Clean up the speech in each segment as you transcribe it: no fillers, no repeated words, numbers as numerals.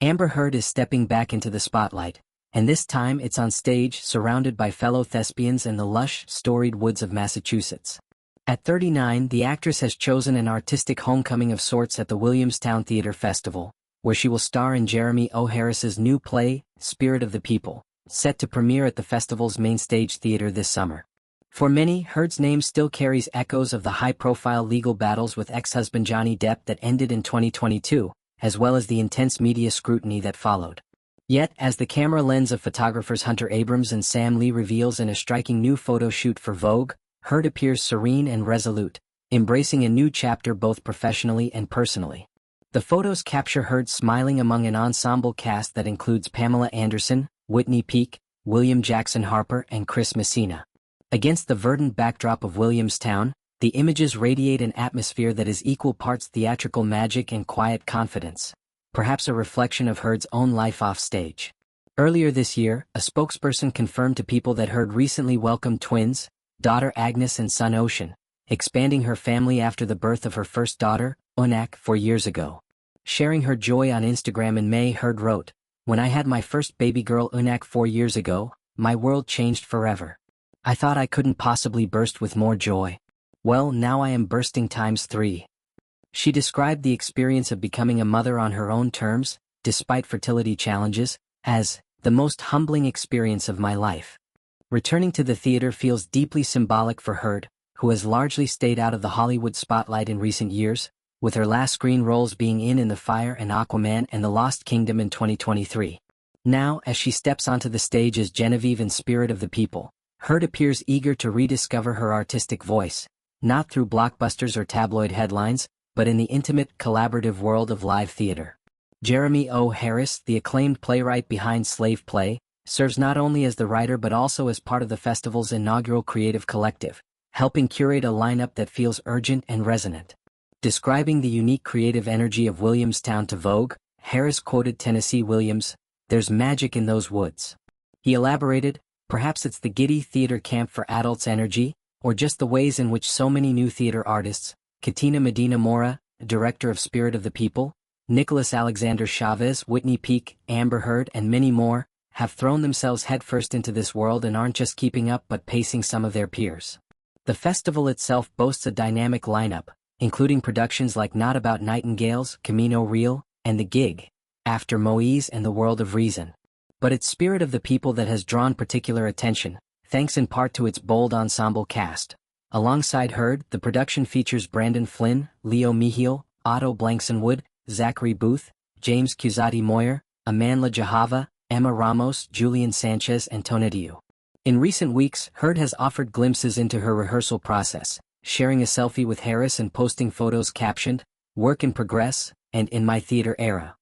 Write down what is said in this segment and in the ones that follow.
Amber Heard is stepping back into the spotlight, and this time it's on stage surrounded by fellow thespians in the lush, storied woods of Massachusetts. At 39, the actress has chosen an artistic homecoming of sorts at the Williamstown Theatre Festival, where she will star in Jeremy O. Harris's new play, Spirit of the People, set to premiere at the festival's main stage theater this summer. For many, Heard's name still carries echoes of the high-profile legal battles with ex-husband Johnny Depp that ended in 2022, as well as the intense media scrutiny that followed. Yet, as the camera lens of photographers Hunter Abrams and Sam Lee reveals in a striking new photo shoot for Vogue, Heard appears serene and resolute, embracing a new chapter both professionally and personally. The photos capture Heard smiling among an ensemble cast that includes Pamela Anderson, Whitney Peak, William Jackson Harper and Chris Messina. Against the verdant backdrop of Williamstown, the images radiate an atmosphere that is equal parts theatrical magic and quiet confidence, perhaps a reflection of Heard's own life off stage. Earlier this year, a spokesperson confirmed to People that Heard recently welcomed twins, daughter Agnes and son Ocean, expanding her family after the birth of her first daughter, Ontdek, 4 years ago. Sharing her joy on Instagram in May, Heard wrote, "When I had my first baby girl Ontdek 4 years ago, my world changed forever. I thought I couldn't possibly burst with more joy. Well, now I am bursting times 3. She described the experience of becoming a mother on her own terms, despite fertility challenges, as the most humbling experience of my life. Returning to the theater feels deeply symbolic for Heard, who has largely stayed out of the Hollywood spotlight in recent years, with her last screen roles being in The Fire and Aquaman and The Lost Kingdom in 2023. Now, as she steps onto the stage as Genevieve in Spirit of the People, Heard appears eager to rediscover her artistic voice, not through blockbusters or tabloid headlines, but in the intimate, collaborative world of live theater. Jeremy O. Harris, the acclaimed playwright behind Slave Play, serves not only as the writer but also as part of the festival's inaugural creative collective, helping curate a lineup that feels urgent and resonant. Describing the unique creative energy of Williamstown to Vogue, Harris quoted Tennessee Williams, "There's magic in those woods." He elaborated, "Perhaps it's the giddy theater camp for adults energy, or just the ways in which so many new theater artists, Katina Medina Mora, director of Spirit of the People, Nicholas Alexander Chavez, Whitney Peak, Amber Heard and many more, have thrown themselves headfirst into this world and aren't just keeping up but pacing some of their peers." The festival itself boasts a dynamic lineup, including productions like Not About Nightingales, Camino Real, and The Gig, After Moise and The World of Reason. But it's Spirit of the People that has drawn particular attention, thanks in part to its bold ensemble cast. Alongside Heard, the production features Brandon Flynn, Leo Michiel, Otto Blankson-Wood, Zachary Booth, James Cusati Moyer, Amanla Jahava, Emma Ramos, Julian Sanchez and Tonediu. In recent weeks, Heard has offered glimpses into her rehearsal process, sharing a selfie with Harris and posting photos captioned, "Work in Progress," and "In My Theater Era."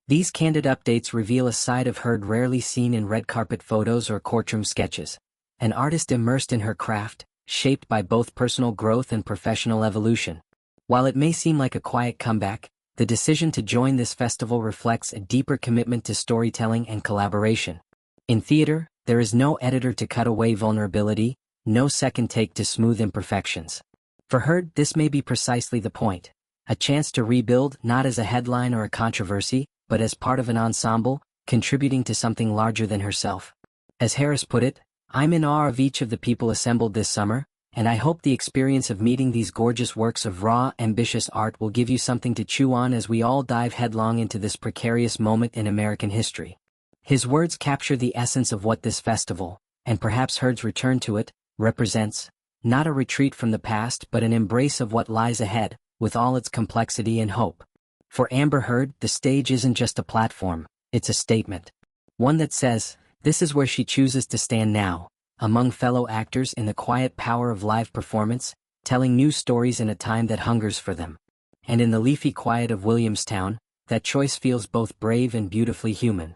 These candid updates reveal a side of Heard rarely seen in red carpet photos or courtroom sketches. An artist immersed in her craft, shaped by both personal growth and professional evolution. While it may seem like a quiet comeback, the decision to join this festival reflects a deeper commitment to storytelling and collaboration. In theater, there is no editor to cut away vulnerability, no second take to smooth imperfections. For Heard, this may be precisely the point. A chance to rebuild not as a headline or a controversy, but as part of an ensemble, contributing to something larger than herself. As Harris put it, "I'm in awe of each of the people assembled this summer, and I hope the experience of meeting these gorgeous works of raw, ambitious art will give you something to chew on as we all dive headlong into this precarious moment in American history." His words capture the essence of what this festival, and perhaps Heard's return to it, represents. Not a retreat from the past but an embrace of what lies ahead, with all its complexity and hope. For Amber Heard, the stage isn't just a platform, it's a statement. One that says, this is where she chooses to stand now, among fellow actors in the quiet power of live performance, telling new stories in a time that hungers for them. And in the leafy quiet of Williamstown, that choice feels both brave and beautifully human.